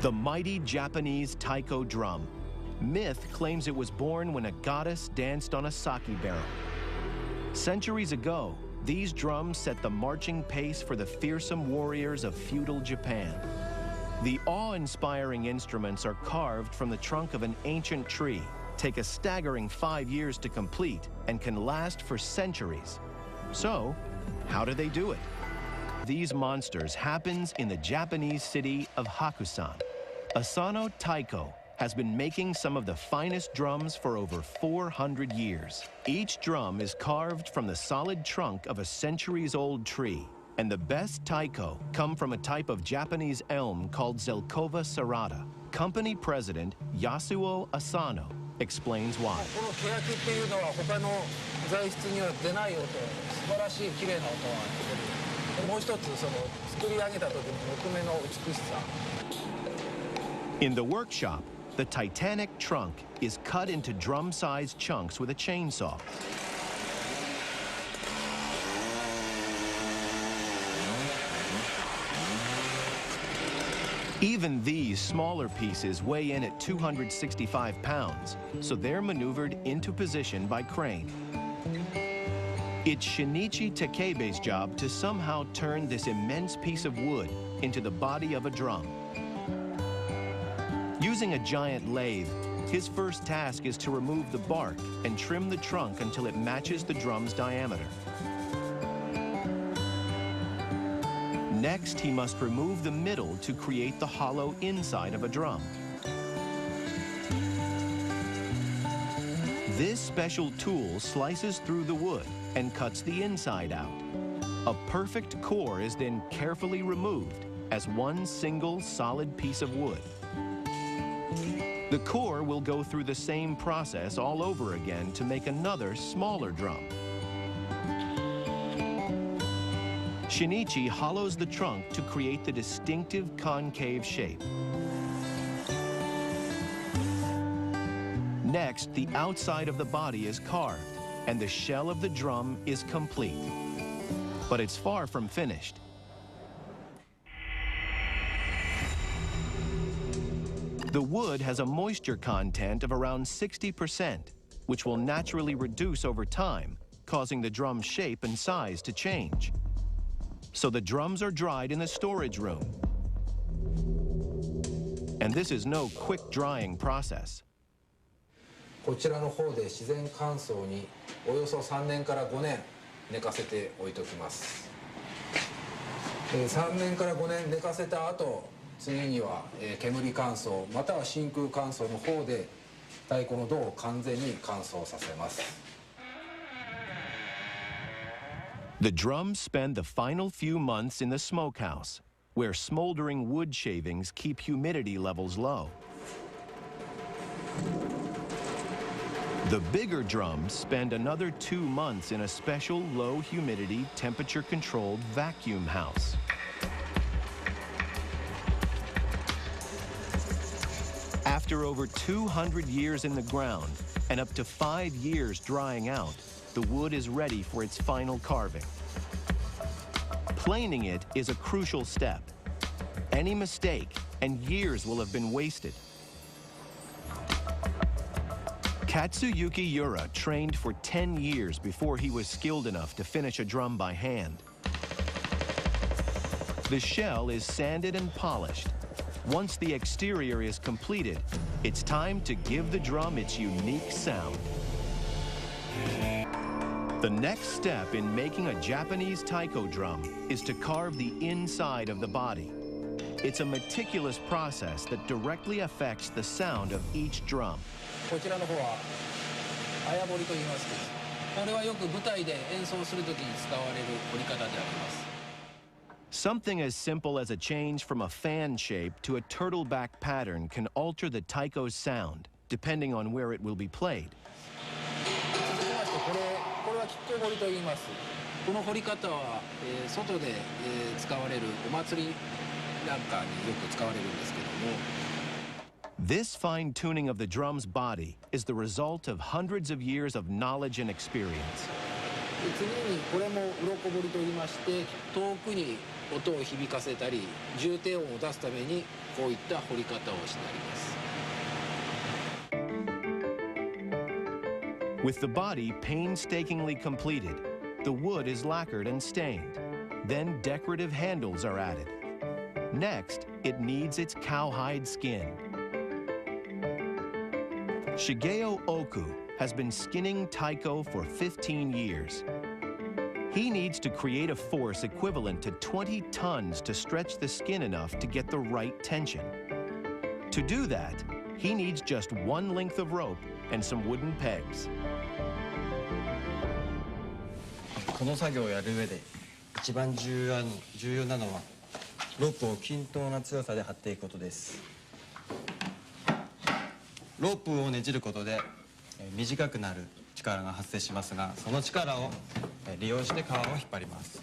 The mighty Japanese taiko drum. Myth claims it was born when a goddess danced on a sake barrel. Centuries ago, these drums set the marching pace for the fearsome warriors of feudal Japan. The awe-inspiring instruments are carved from the trunk of an ancient tree, take a staggering 5 years to complete, and can last for centuries. So, how do they do it? These monsters happens in the Japanese city of Hakusan. Asano Taiko has been making some of the finest drums for over 400 years. Each drum is carved from the solid trunk of a centuries-old tree, and the best taiko come from a type of Japanese elm called Zelkova serrata. Company president Yasuo Asano explains why. In the workshop, the titanic trunk is cut into drum-sized chunks with a chainsaw. Even these smaller pieces weigh in at 265 pounds, so they're maneuvered into position by crane. It's Shinichi Takebe's job to somehow turn this immense piece of wood into the body of a drum. Using a giant lathe, his first task is to remove the bark and trim the trunk until it matches the drum's diameter. Next, he must remove the middle to create the hollow inside of a drum. This special tool slices through the wood and cuts the inside out. A perfect core is then carefully removed as one single solid piece of wood. The core will go through the same process all over again to make another smaller drum. Shinichi hollows the trunk to create the distinctive concave shape. Next, the outside of the body is carved, and the shell of the drum is complete. But it's far from finished. The wood has a moisture content of around 60%, which will naturally reduce over time, causing the drum shape and size to change. So the drums are dried in the storage room. And this is no quick drying process. こちらの方で自然乾燥におよそ3年から5年寝かせておいておきます。3年から5年寝かせた後、次には煙乾燥または真空乾燥の方で太鼓の胴を完全に乾燥させます。 The drums spend the final few months in the smokehouse, where smoldering wood shavings keep humidity levels low. The bigger drums spend another 2 months in a special low humidity, temperature-controlled vacuum house. After over 200 years in the ground and up to 5 years drying out, the wood is ready for its final carving. Planing it is a crucial step. Any mistake, and years will have been wasted. Katsuyuki Yura trained for 10 years before he was skilled enough to finish a drum by hand. The shell is sanded and polished. Once the exterior is completed, it's time to give the drum its unique sound. The next step in making a Japanese taiko drum is to carve the inside of the body. It's a meticulous process that directly affects the sound of each drum. こちらの方は綾彫りと言いますけど、これはよく舞台で演奏するときに使われる彫り方であります。 Something as simple as a change from a fan shape to a turtleback pattern can alter the taiko's sound, depending on where it will be played. これは吉祥彫りと言います。この彫り方は、外で、使われるお祭りなんかによく使われるんですけども。 This fine-tuning of the drum's body is the result of hundreds of years of knowledge and experience. 次にこれも鱗彫りといいまして、遠くに音を響かせたり重低音を出すためにこういった彫り方をしてあります。 With the body painstakingly completed, the wood is lacquered and stained. Then decorative handles are added. Next, it needs its cowhide skin. Shigeo Oku has been skinning Taiko for 15 years. He needs to create a force equivalent to 20 tons to stretch the skin enough to get the right tension. To do that, he needs just one length of rope and some wooden pegs. この作業をやる上で一番重要なのはロープを均等な強さで張っていくことです。ロープをねじることで短くなる力が発生しますが、その力を利用して皮を引っ張ります。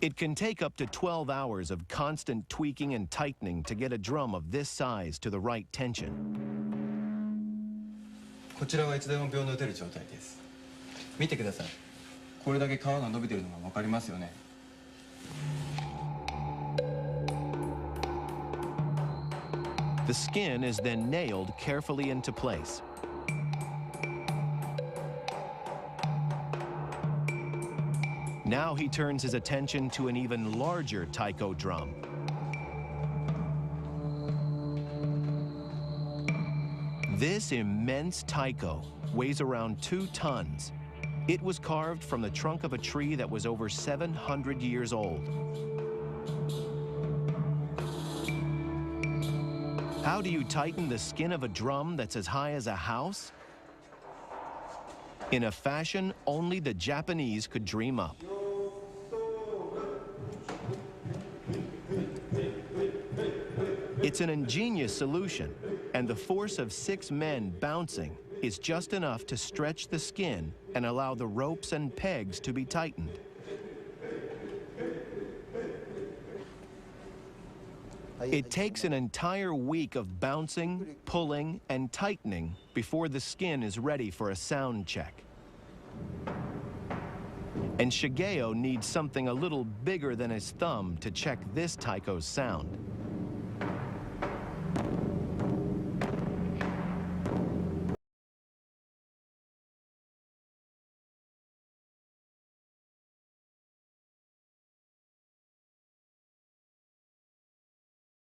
It can take up to 12 hours of constant tweaking and tightening to get a drum of this size to the right tension. こちらはいつでも秒の打てる状態です。見てください。これだけ皮が伸びているのが分かりますよね。 The skin is then nailed carefully into place. Now he turns his attention to an even larger taiko drum. This immense taiko weighs around 2 tons. It was carved from the trunk of a tree that was over 700 years old. How do you tighten the skin of a drum that's as high as a house? In a fashion only the Japanese could dream up. It's an ingenious solution, and the force of 6 men bouncing is just enough to stretch the skin and allow the ropes and pegs to be tightened. It takes an entire week of bouncing, pulling, and tightening before the skin is ready for a sound check. And Shigeo needs something a little bigger than his thumb to check this taiko's sound.